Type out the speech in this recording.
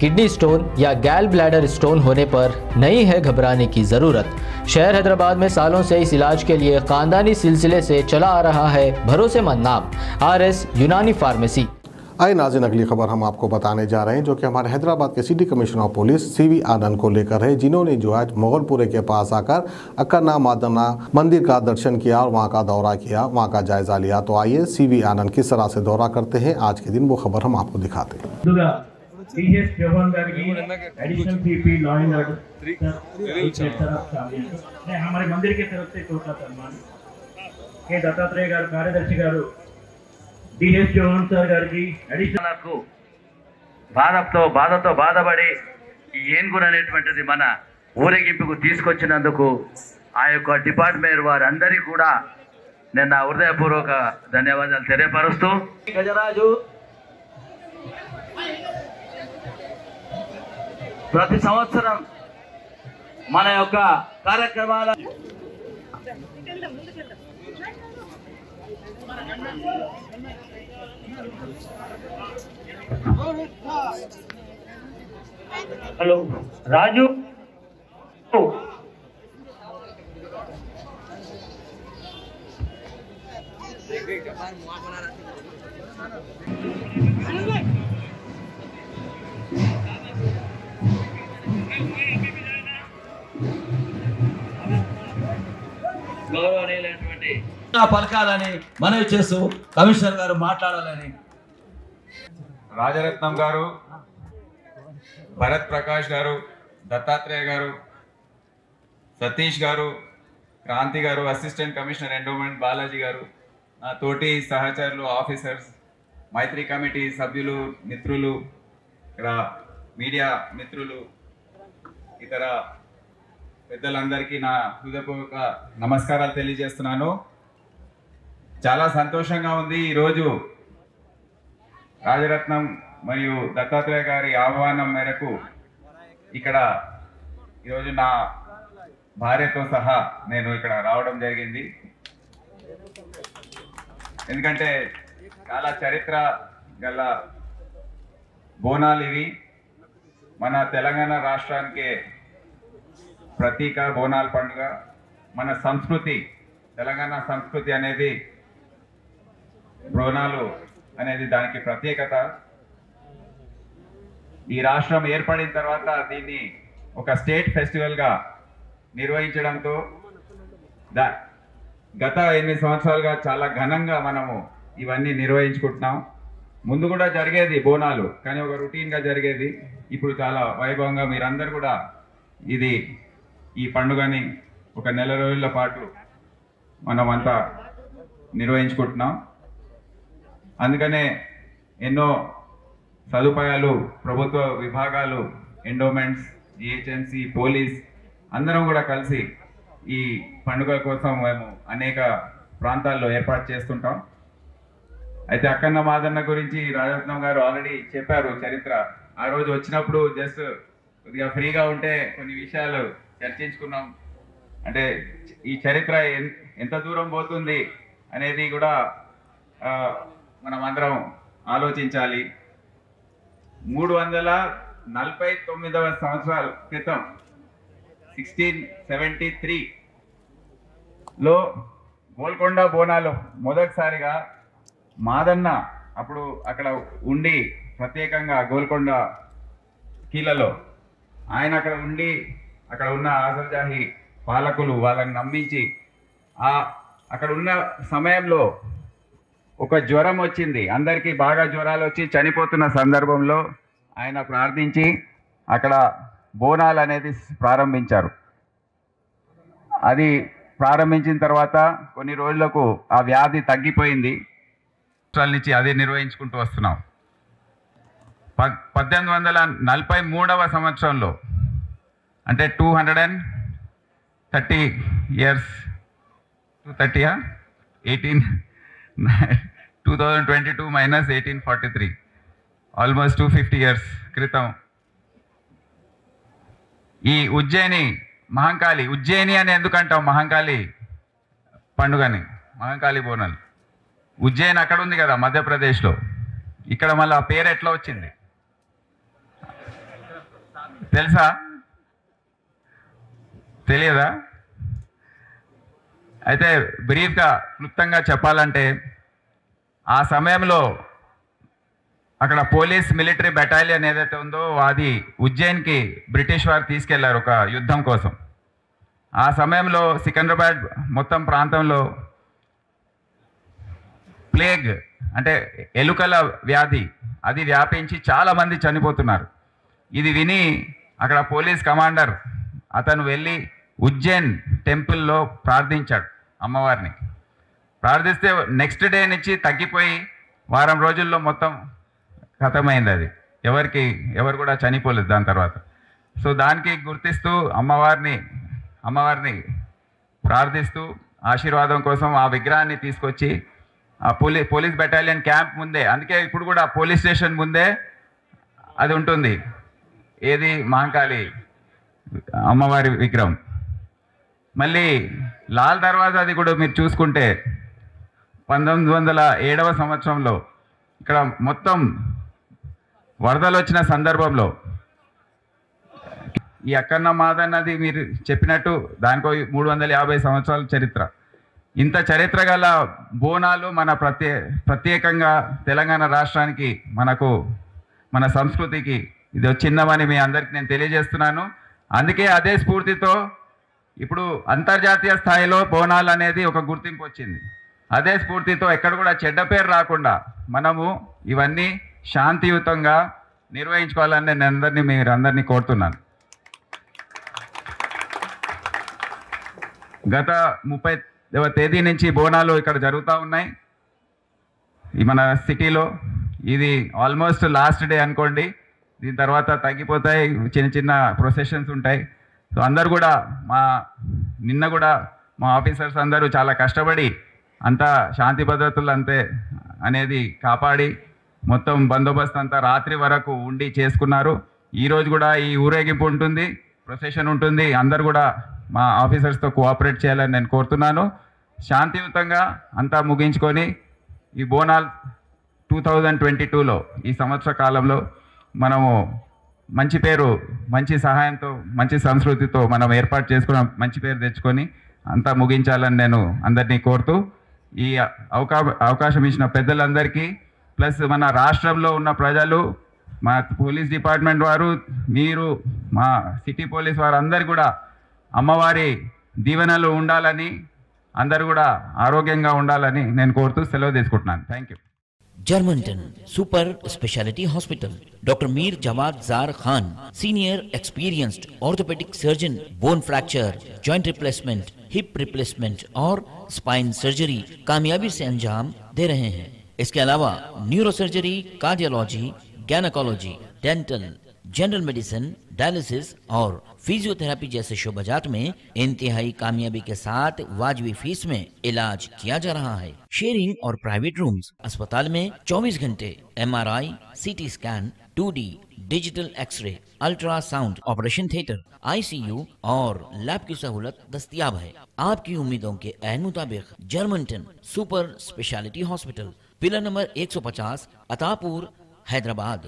Kidney stone या गैल bladder stone होने पर नहीं है घबराने की ज़रूरत। शहर हैदराबाद में सालों से इस इलाज के लिए खानदानी सिलसिले से चला आ रहा है भरोसेमंद नाम RS यूनानी फार्मेसी। आइए नाज़रीन, अगली खबर हम आपको बताने जा रहे हैं जो कि हमारे हैदराबाद के city commissioner of police CV आनंद को लेकर है, जिन्होंने जो आज मोगलपुरे के पास आकर अक्करना मादना मंदिर का दर्शन किया और वहां का दौरा किया, वहां का जायजा लिया। तो आइए CV आनंद किस तरह से दौरा करते हैं आज के दिन वो खबर हम आपको दिखाते हैं। हमारे मंदिर की तरफ से छोटा सम्मान के दत्तात्रेय गाరు కార్యదర్శి గారు DS జోహన్ సార్ గారికి అడిషనల్ కు బాధతో బాధపడి ఈ ఏనుగురు అనేటువంటిది మన ఊరేగింపుకు తీసుకొచ్చినందుకు ఆ యొక్క డిపార్ట్మెంట్ వారందరికీ కూడా నేను నా హృదయపూర్వక ధన్యవాదాలు తెలియపరుస్తూ గజరాజు ప్రతి సంవత్సరం మన యొక్క కార్యక్రమాల हेलो राजू గౌరవనీయులైనటువంటి పలకాలని మనవి చేస్తూ కమిషనర్ గారు మాట్లాడాలని రాజరత్నం గారు, భరత్ ప్రకాష్ గారు, దత్తాత్రేయ గారు, సతీష్ గారు, క్రాంతి గారు, అసిస్టెంట్ కమిషనర్ ఎండోమెంట్ బాలాజీ గారు, నా తోటి సహచరులు, ఆఫీసర్స్, మైత్రి కమిటీ సభ్యులు, మిత్రులు, ఇక్కడ మీడియా మిత్రులు, ఇతర పెద్దలందరికీ నా హృదయపూర్వక నమస్కారాలు తెలియజేస్తున్నాను. చాలా సంతోషంగా ఉంది. ఈరోజు రాజరత్నం మరియు దత్తాత్రేయ గారి ఆహ్వానం మేరకు ఇక్కడ ఈరోజు నా భార్యతో సహా నేను ఇక్కడ రావడం జరిగింది. ఎందుకంటే చాలా చరిత్ర గల బోనాలు ఇవి. మన తెలంగాణ రాష్ట్రానికి ప్రతీక బోనాల పండుగ. మన సంస్కృతి, తెలంగాణ సంస్కృతి అనేది బోనాలు అనేది దానికి ప్రత్యేకత. ఈ రాష్ట్రం ఏర్పడిన తర్వాత దీన్ని ఒక స్టేట్ ఫెస్టివల్గా నిర్వహించడంతో గత 8 సంవత్సరాలుగా చాలా ఘనంగా మనము ఇవన్నీ నిర్వహించుకుంటున్నాం. ముందు కూడా జరిగేది బోనాలు, కానీ ఒక రొటీన్గా జరిగేది. ఇప్పుడు చాలా వైభవంగా మీరందరూ కూడా ఈ పండుగని ఒక నెల రోజుల పాటు మనమంతా నిర్వహించుకుంటున్నాం. అందుకనే ఎన్నో సదుపాయాలు ప్రభుత్వ విభాగాలు, ఎండోమెంట్స్, GHMC, పోలీస్ అందరం కూడా కలిసి ఈ పండుగ కోసం మేము అనేక ప్రాంతాల్లో ఏర్పాటు చేస్తుంటాం. అయితే అక్కన్న మాదన్న గురించి రాజరత్నం గారు ఆల్రెడీ చెప్పారు చరిత్ర. ఆ రోజు వచ్చినప్పుడు జస్ట్ కొద్దిగా ఫ్రీగా ఉంటే కొన్ని విషయాలు చర్చించుకున్నాం. అంటే ఈ చరిత్ర ఎంత దూరం పోతుంది అనేది కూడా మనం అందరం ఆలోచించాలి. 349వ సంవత్సరాల క్రితం 1673లో గోల్కొండ బోనాలు మొదటిసారిగా మాదన్న అప్పుడు అక్కడ ఉండి ప్రత్యేకంగా గోల్కొండ కీలలో ఆయన అక్కడ ఉండి అక్కడ ఉన్న ఆజర్జాహి పాలకులు వాళ్ళని నమ్మించి అక్కడ ఉన్న సమయంలో ఒక జ్వరం వచ్చింది. అందరికీ బాగా జ్వరాలు వచ్చి చనిపోతున్న సందర్భంలో ఆయన ప్రార్థించి అక్కడ బోనాలు అనేది ప్రారంభించారు. అది ప్రారంభించిన తర్వాత కొన్ని రోజులకు ఆ వ్యాధి తగ్గిపోయింది. నుంచి అది నిర్వహించుకుంటూ వస్తున్నాం. 1843వ సంవత్సరంలో అంటే 230 ఇయర్స్ 2022 మైనస్ 1843 ఆల్మోస్ట్ 250 ఇయర్స్ క్రితం ఈ ఉజ్జయిని అని ఎందుకంటాం మహంకాళి పండుగని, మహంకాళి బోనాలు. ఉజ్జయిని అక్కడ ఉంది కదా మధ్యప్రదేశ్లో. ఇక్కడ మళ్ళీ ఆ పేరు ఎట్లా వచ్చింది? తెలుసా? తెలియదా? అయితే బ్రీఫ్గా క్లుప్తంగా చెప్పాలంటే ఆ సమయంలో అక్కడ పోలీస్ మిలిటరీ బెటాలియన్ ఏదైతే ఉందో అది ఉజ్జయిన్కి బ్రిటిష్ వారు తీసుకెళ్లారు ఒక యుద్ధం కోసం. ఆ సమయంలో సికింద్రాబాద్ మొత్తం ప్రాంతంలో ప్లేగ్ అంటే ఎలుకల వ్యాధి అది వ్యాపించి చాలామంది చనిపోతున్నారు. ఇది విని అక్కడ పోలీస్ కమాండర్ అతను వెళ్ళి ఉజ్జయిన్ టెంపుల్లో ప్రార్థించాడు అమ్మవారిని. ప్రార్థిస్తే నెక్స్ట్ డే నుంచి తగ్గిపోయి వారం రోజుల్లో మొత్తం ఖతమైంది. అది ఎవరు కూడా చనిపోలేదు దాని తర్వాత. సో దానికి గుర్తిస్తూ అమ్మవారిని ప్రార్థిస్తూ ఆశీర్వాదం కోసం ఆ విగ్రహాన్ని తీసుకొచ్చి ఆ పోలీస్ బెటాలియన్ క్యాంప్ ముందే, అందుకే ఇప్పుడు కూడా పోలీస్ స్టేషన్ ముందే అది ఉంటుంది. ఏది మహంకాళి అమ్మవారి విగ్రహం. మళ్ళీ లాల్ దర్వాజా అది కూడా మీరు చూసుకుంటే 1907వ సంవత్సరంలో ఇక్కడ మొత్తం వరదలు వచ్చిన సందర్భంలో ఈ అక్కన్న మాదన్నది మీరు చెప్పినట్టు దానికో 350 సంవత్సరాల చరిత్ర. ఇంత చరిత్ర గల బోనాలు మన ప్రత్యేకంగా తెలంగాణ రాష్ట్రానికి మన సంస్కృతికి ఇది చిన్నమని మీ అందరికీ నేను తెలియజేస్తున్నాను. అందుకే అదే స్ఫూర్తితో ఇప్పుడు అంతర్జాతీయ స్థాయిలో బోనాలు అనేది ఒక గుర్తింపు వచ్చింది. అదే స్ఫూర్తితో ఎక్కడ కూడా చెడ్డ పేరు రాకుండా మనము ఇవన్నీ శాంతియుతంగా నిర్వహించుకోవాలని నేను మీరందరినీ కోరుతున్నాను. గత 30వ తేదీ నుంచి బోనాలు ఇక్కడ జరుగుతూ ఉన్నాయి ఈ మన సిటీలో. ఇది ఆల్మోస్ట్ లాస్ట్ డే అనుకోండి. దీని తర్వాత తగ్గిపోతాయి, చిన్న చిన్న ప్రొసెషన్స్ ఉంటాయి. సో అందరు కూడా నిన్న కూడా మా ఆఫీసర్స్ అందరూ చాలా కష్టపడి అంతా శాంతి భద్రతలు అనేది కాపాడి మొత్తం బందోబస్తు అంతా రాత్రి వరకు ఉండి చేసుకున్నారు. ఈరోజు కూడా ఈ ఊరేగింపు ఉంటుంది, ప్రొసెషన్ ఉంటుంది. అందరు కూడా మా ఆఫీసర్స్తో కోఆపరేట్ చేయాలని నేను కోరుతున్నాను. శాంతియుతంగా అంతా ముగించుకొని ఈ బోనాల్ 2022లో ఈ సంవత్సర కాలంలో మనము మంచి పేరు, మంచి సహాయంతో, మంచి సంస్కృతితో మనం ఏర్పాటు చేసుకున్న మంచి పేరు తెచ్చుకొని అంతా ముగించాలని నేను అందరినీ కోరుతూ ఈ అవకాశం ఇచ్చిన పెద్దలందరికీ ప్లస్ మన రాష్ట్రంలో ఉన్న ప్రజలు, మా పోలీస్ డిపార్ట్మెంట్ వారు, మీరు మా సిటీ పోలీస్ వారు అందరు కూడా అమ్మవారి దీవెనలు ఉండాలని, అందరూ కూడా ఆరోగ్యంగా ఉండాలని నేను కోరుతూ సెలవు తీసుకుంటున్నాను. Thank you. जर्मनटन super speciality hospital doctor Mir Jawad Zar Khan senior experienced orthopaedic surgeon bone fracture joint replacement hip replacement और स्पाइन सर्जरी कामयाबी से अंजाम दे रहे हैं। इसके अलावा neuro surgery, cardiology, gynaecology, dental, general medicine, dialysis और फिजियोथेरेपी जैसे शोबाजात में इंतहाई कामयाबी के साथ वाजबी फीस में इलाज किया जा रहा है। शेयरिंग और प्राइवेट रूम्स। अस्पताल में 24 घंटे MRI, CT scan, 2D digital x ray, ultrasound, operation theatre, ICU और लैब की सहूलत दस्तयाब है। आपकी उम्मीदों के ऐन मुताबिक Germanten super speciality hospital, pillar number 150, Attapur, Hyderabad.